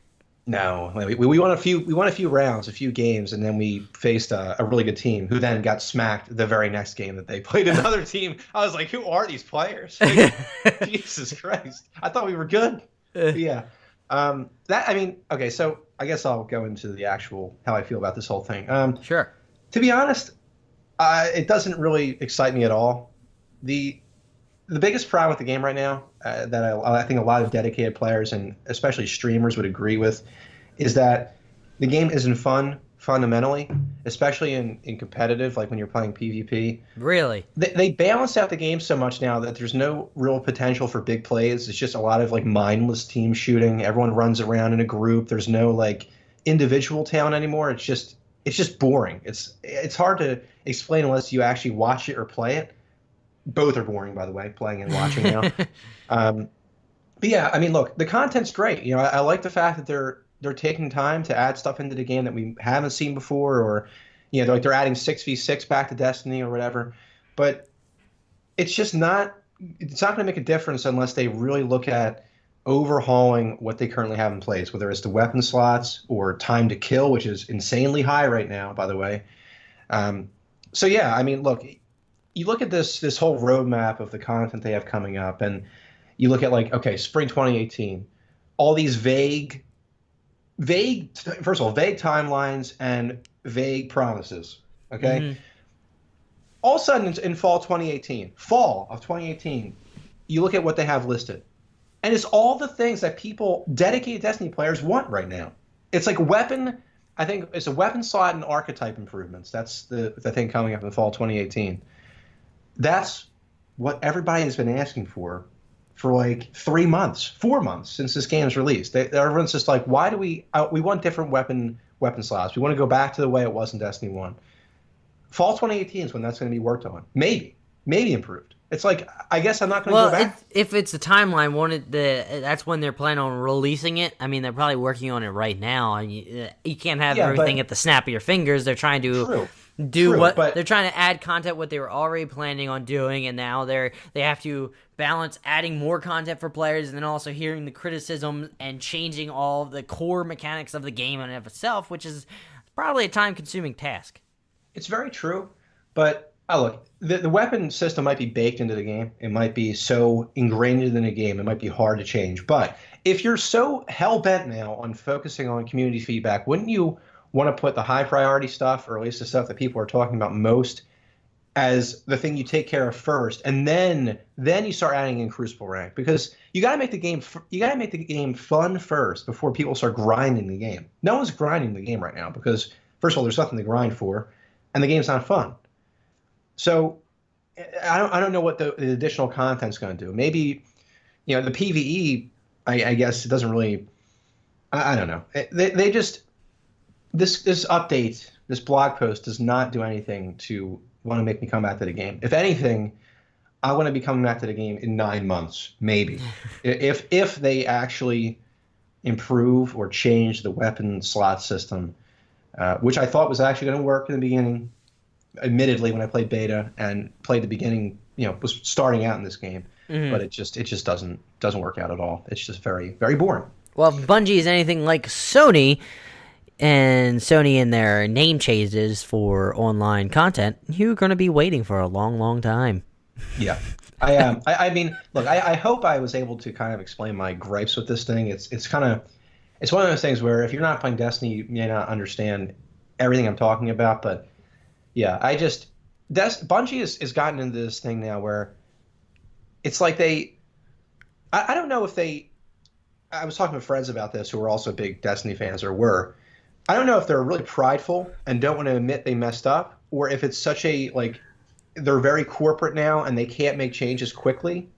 No, we won a few rounds, a few games, and then we faced a really good team who then got smacked the very next game that they played another team. I was like, who are these players? Like, Jesus Christ. I thought we were good. Yeah. Okay, so I guess I'll go into the actual how I feel about this whole thing. Sure. To be honest, it doesn't really excite me at all. The biggest problem with the game right now that I think a lot of dedicated players and especially streamers would agree with is that the game isn't fun fundamentally, especially in competitive, like when you're playing PvP. Really? They balance out the game so much now that there's no real potential for big plays. It's just a lot of like mindless team shooting. Everyone runs around in a group. There's no like individual talent anymore. It's just boring. It's hard to explain unless you actually watch it or play it. Both are boring, by the way, playing and watching now. But yeah, I mean, look, the content's great. I like the fact that they're taking time to add stuff into the game that we haven't seen before, or they're adding 6v6 back to Destiny or whatever. But it's just not. It's not going to make a difference unless they really look at overhauling what they currently have in place, whether it's the weapon slots or time to kill, which is insanely high right now, by the way. So yeah, I mean, look, you look at this whole roadmap of the content they have coming up, and you look at like, okay, spring 2018, all these vague, first of all, vague timelines and vague promises. Okay. Mm-hmm. All of a sudden in fall of 2018, you look at what they have listed. And it's all the things that dedicated Destiny players want right now. It's like I think it's a weapon slot and archetype improvements. That's the thing coming up in the fall 2018. That's what everybody has been asking for like 3 months, 4 months since this game is released. Everyone's just like, why do we want different weapon slots? We want to go back to the way it was in Destiny 1. Fall 2018 is when that's going to be worked on. Maybe improved. It's like, I guess I'm not going to go back. If it's a timeline, that's when they're planning on releasing it. I mean, they're probably working on it right now. And you can't have everything at the snap of your fingers. They're trying to they're trying to add content what they were already planning on doing, and now they have to balance adding more content for players and then also hearing the criticism and changing all the core mechanics of the game in and of itself, which is probably a time-consuming task. It's very true, but look, the weapon system might be baked into the game. It might be so ingrained in the game, it might be hard to change. But if you're so hell-bent now on focusing on community feedback, wouldn't you want to put the high-priority stuff, or at least the stuff that people are talking about most, as the thing you take care of first, and then you start adding in Crucible rank? Because you got to make the game fun first before people start grinding the game. No one's grinding the game right now because, first of all, there's nothing to grind for, and the game's not fun. So I don't know what the additional content's going to do. Maybe, the PvE, I guess it doesn't really. I don't know. They just this update, this blog post does not do anything to want to make me come back to the game. If anything, I want to be coming back to the game in 9 months, maybe, if they actually improve or change the weapon slot system, which I thought was actually going to work in the beginning. Admittedly, when I played beta and played the beginning, was starting out in this game, but it just doesn't work out at all. It's just very, very boring. Well, if Bungie is anything like Sony, and Sony in their name changes for online content, you're going to be waiting for a long, long time. Yeah. I mean, look, I hope I was able to kind of explain my gripes with this thing. It's one of those things where if you're not playing Destiny, you may not understand everything I'm talking about, but yeah, Bungie has gotten into this thing now where it's like I don't know if I was talking to friends about this who are also big Destiny fans, or were. I don't know if they're really prideful and don't want to admit they messed up, or if it's such a, like, they're very corporate now and they can't make changes quickly,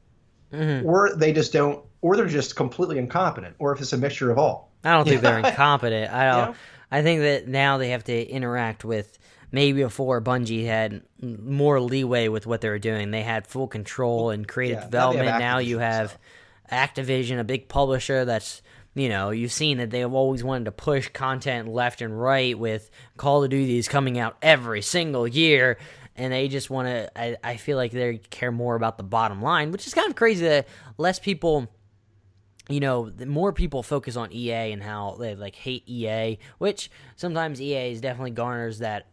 or they just don't, or they're just completely incompetent, or if it's a mixture of all. I don't think they're incompetent. I think that now they have to interact with. Maybe before Bungie had more leeway with what they were doing. They had full control and creative development. Now you have Activision, a big publisher that's, you've seen that they've always wanted to push content left and right with Call of Duty coming out every single year. And they just want to, I feel like they care more about the bottom line, which is kind of crazy that less people... more people focus on EA and how they hate EA, which sometimes EA definitely garners that,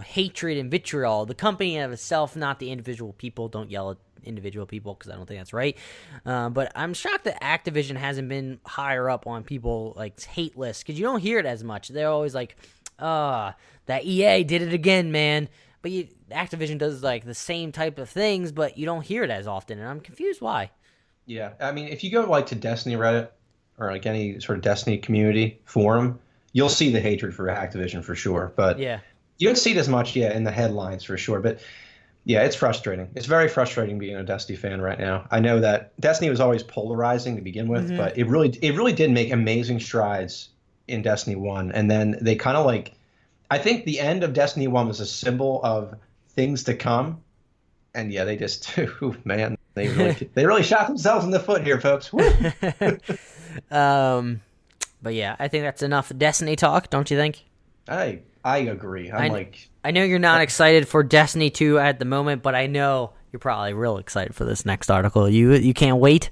hatred and vitriol. The company in of itself, not the individual people. Don't yell at individual people because I don't think that's right. But I'm shocked that Activision hasn't been higher up on people hate lists, because you don't hear it as much. They're always like, that EA did it again, man. But Activision does the same type of things, but you don't hear it as often, and I'm confused why. Yeah, I mean, if you go to Destiny Reddit or any sort of Destiny community forum, you'll see the hatred for Activision for sure. But Yeah. you don't see it as much, in the headlines for sure. But yeah, it's frustrating. It's very frustrating being a Destiny fan right now. I know that Destiny was always polarizing to begin with, but it really did make amazing strides in Destiny 1. And then they kind of like, I think the end of Destiny 1 was a symbol of things to come. And yeah, they just, man, they really shot themselves in the foot here, folks. But yeah, I think that's enough Destiny talk, don't you think? I agree. I know you're not excited for Destiny 2 at the moment, but I know you're probably real excited for this next article. You can't wait,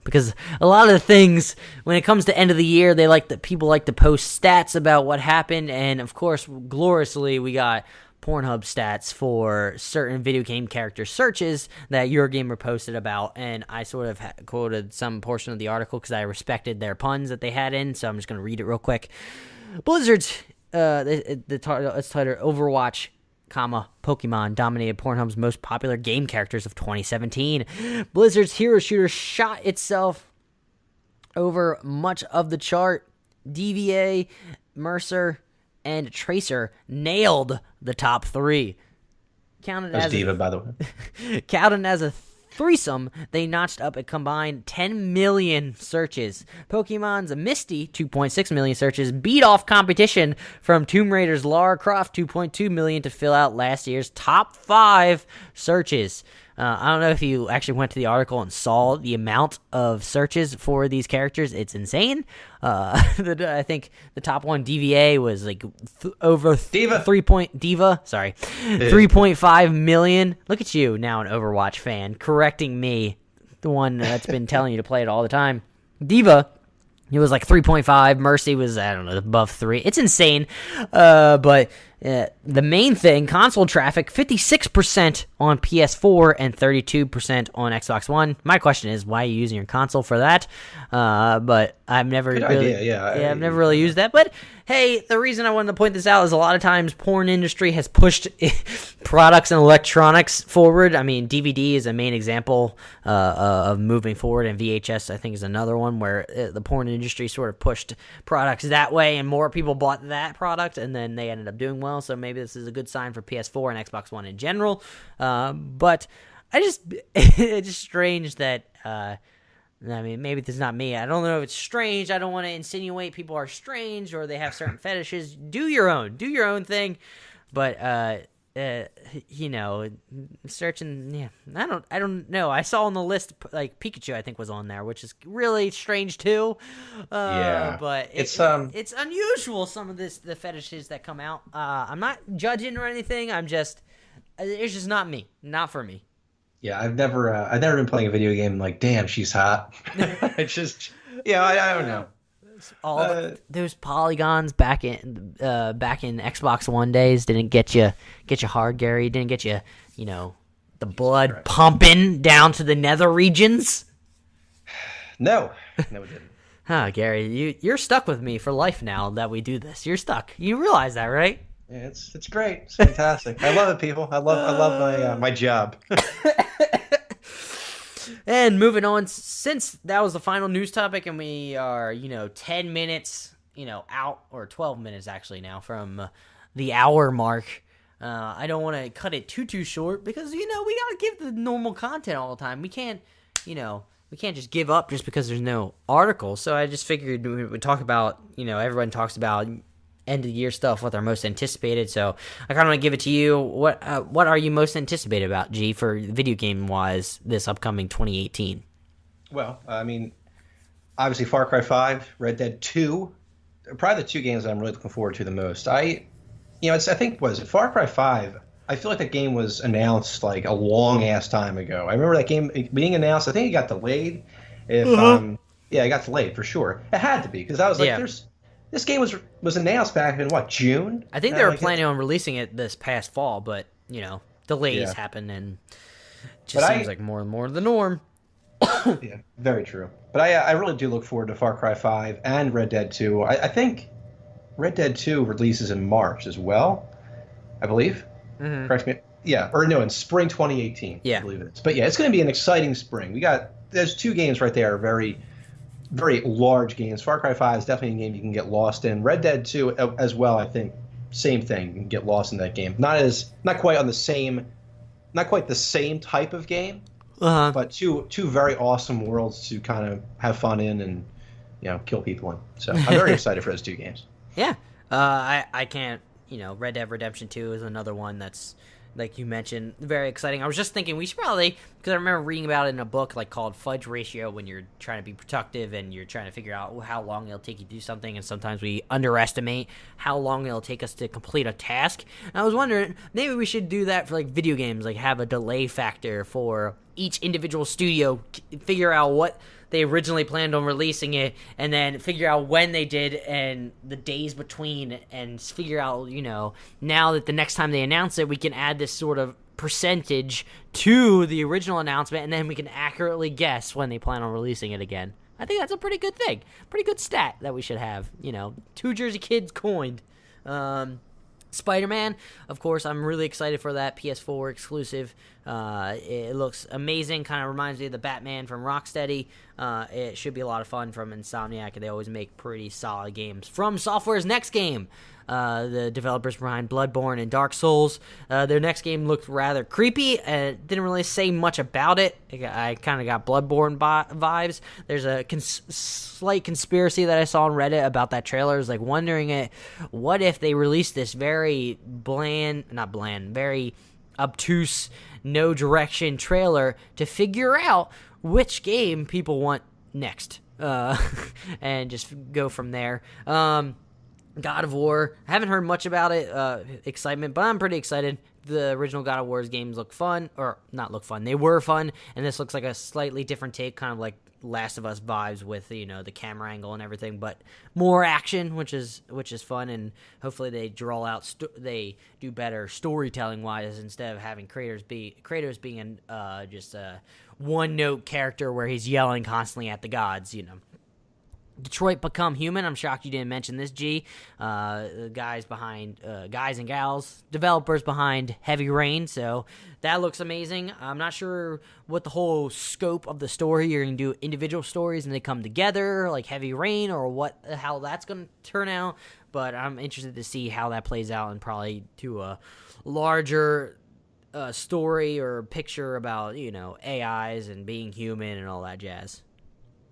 because a lot of the things when it comes to end of the year, people like to post stats about what happened, and of course, gloriously, we got Pornhub stats for certain video game character searches that Eurogamer posted about, and I sort of quoted some portion of the article because I respected their puns that they had in, so I'm just going to read it real quick. Blizzard's it's titled Overwatch, Pokemon dominated Pornhub's most popular game characters of 2017. Blizzard's hero shooter shot itself over much of the chart. DVA, Mercer, and Tracer nailed the top three. Counted as Diva, by the way. Counted as a threesome, they notched up a combined 10 million searches. Pokemon's Misty, 2.6 million searches, beat off competition from Tomb Raider's Lara Croft, 2.2 million, to fill out last year's top 5 searches. I don't know if you actually went to the article and saw the amount of searches for these characters. It's insane. I think the top one, DVA, was like over Diva. 3.5 million. Look at you, now an Overwatch fan, correcting me, the one that's been telling you to play it all the time. Diva, it was like 3.5. Mercy was, I don't know, above 3. It's insane. But the main thing, console traffic, 56% on PS4 and 32% on Xbox One. My question is, why are you using your console for that? But I've never Good really, idea, I've never really used that. But hey, the reason I wanted to point this out is a lot of times porn industry has pushed products and electronics forward. I mean, DVD is a main example of moving forward, and VHS, I think, is another one where the porn industry sort of pushed products that way, and more people bought that product, and then they ended up doing well. So maybe this is a good sign for PS4 and Xbox One in general. But it's just strange that, I mean, maybe this is not me. I don't know if it's strange. I don't want to insinuate people are strange or they have certain fetishes. Do your own thing. But, searching, yeah, I don't know. I saw on the list, like, Pikachu, I think, was on there, which is really strange too. Yeah, but it's unusual, some of the fetishes that come out. I'm not judging or anything. It's just not me, not for me. Yeah, I've never been playing a video game like, damn, she's hot. It's just, I don't know. All those polygons back in Xbox One days didn't get you hard, Gary. Didn't get you, the blood pumping down to the nether regions. No, it didn't. Huh, Gary, you're stuck with me for life now that we do this. You're stuck. You realize that, right? Yeah, it's great. It's fantastic. I love it, people. I love my job. And moving on, since that was the final news topic, and we are 10 minutes out, or 12 minutes actually now from the hour mark. I don't want to cut it too short because we gotta give the normal content all the time. We can't just give up just because there's no article. So I just figured we would talk about everyone talks about end of the year stuff, what they're most anticipated. So I kind of want to give it to you. What are you most anticipated about, G, for video game wise this upcoming 2018? Well, I mean, obviously Far Cry 5, Red Dead 2, probably the two games that I'm really looking forward to the most. I think was it Far Cry 5. I feel like that game was announced like a long ass time ago. I remember that game being announced. I think it got delayed. It got delayed for sure. It had to be because I was like, this game was announced back in June? I think they were planning on releasing it this past fall, but delays happen, and it just seems like more and more the norm. Yeah, very true. But I really do look forward to Far Cry 5 and Red Dead 2. I think Red Dead 2 releases in March as well, I believe. Mm-hmm. Correct me. Yeah, or no, in spring 2018. Yeah. I believe it is. But yeah, it's going to be an exciting spring. We got those two games right there are very very large games. Far Cry 5 is definitely a game you can get lost in. Red Dead 2 as well, I think, same thing. You can get lost in that game. Not quite the same type of game, but two very awesome worlds to kind of have fun in and kill people in. So I'm very excited for those two games. Yeah, I can't. Red Dead Redemption 2 is another one that's, like you mentioned, very exciting. I was just thinking we should probably, because I remember reading about it in a book called Fudge Ratio, when you're trying to be productive and you're trying to figure out how long it'll take you to do something, and sometimes we underestimate how long it'll take us to complete a task. And I was wondering, maybe we should do that for video games, have a delay factor for each individual studio, figure out what they originally planned on releasing it, and then figure out when they did and the days between, and figure out, now that the next time they announce it, we can add this sort of percentage to the original announcement, and then we can accurately guess when they plan on releasing it again. I think that's a pretty good thing. Pretty good stat that we should have. Two Jersey kids coined. Spider-Man, of course, I'm really excited for that PS4 exclusive. It looks amazing, kind of reminds me of the Batman from Rocksteady. It should be a lot of fun from Insomniac, and they always make pretty solid games. From Software's next game, the developers behind Bloodborne and Dark Souls, their next game looked rather creepy, and didn't really say much about it. I kind of got Bloodborne vibes. There's a slight conspiracy that I saw on Reddit about that trailer. Is wondering what if they released this very very obtuse, no direction trailer to figure out which game people want next, and just go from there. God of War, I haven't heard much about it, excitement, but I'm pretty excited. The original God of War's games look fun, or not look fun, they were fun, and this looks like a slightly different take, kind of like Last of Us vibes with, the camera angle and everything, but more action, which is fun, and hopefully they draw out, they do better storytelling-wise, instead of having Kratos being just a one-note character where he's yelling constantly at the gods, Detroit Become Human. I'm shocked you didn't mention this, G. The guys and gals, developers behind Heavy Rain. So that looks amazing. I'm not sure what the whole scope of the story. You're going to do individual stories and they come together like Heavy Rain, or how that's going to turn out. But I'm interested to see how that plays out, and probably to a larger story or picture about, AIs and being human and all that jazz.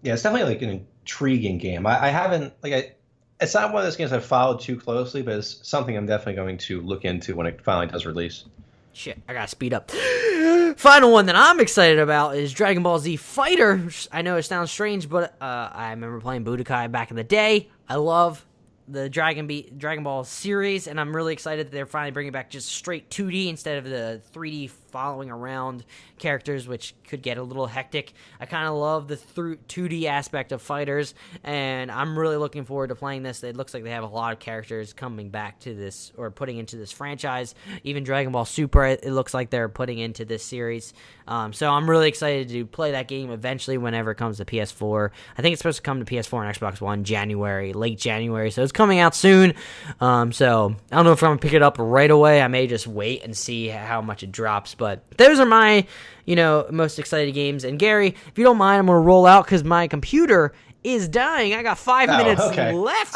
Yeah, it's definitely an intriguing game. I haven't it's not one of those games I've followed too closely, but it's something I'm definitely going to look into when it finally does release. Shit, I gotta speed up. Final one that I'm excited about is Dragon Ball Z Fighter. I know it sounds strange, but I remember playing Budokai back in the day. I love the Dragon Ball series, and I'm really excited that they're finally bringing back just straight 2D instead of the 3D following around characters, which could get a little hectic. I kind of love the 2D aspect of fighters, and I'm really looking forward to playing this. It looks like they have a lot of characters coming back to this, or putting into this franchise. Even Dragon Ball Super, it looks like they're putting into this series. So I'm really excited to play that game eventually whenever it comes to PS4. I think it's supposed to come to PS4 and Xbox One late January, so it's coming out soon. So I don't know if I'm going to pick it up right away. I may just wait and see how much it drops. But those are my, most excited games. And Gary, if you don't mind, I'm going to roll out because my computer is dying. I got 5 minutes left,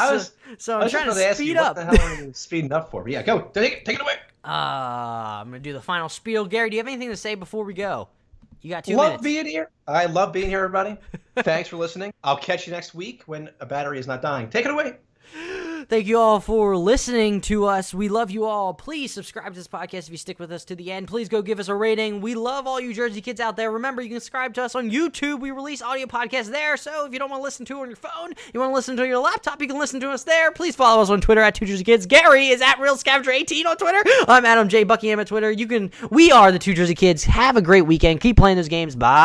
so I'm trying to speed up. What the hell are you speeding up for? Yeah, go. Take it away. I'm going to do the final spiel. Gary, do you have anything to say before we go? You got 2 minutes. minutes. Being here. I love being here, everybody. Thanks for listening. I'll catch you next week when a battery is not dying. Take it away. Thank you all for listening to us. We love you all. Please subscribe to this podcast if you stick with us to the end. Please go give us a rating. We love all you Jersey kids out there. Remember, you can subscribe to us on YouTube. We release audio podcasts there, so if you don't want to listen to it on your phone, you want to listen to it on your laptop, you can listen to us there. Please follow us on Twitter at 2 Jersey Kids. Gary is at RealScavenger18 on Twitter. I'm Adam J. Buckingham at Twitter. We are the 2 Jersey Kids. Have a great weekend. Keep playing those games. Bye.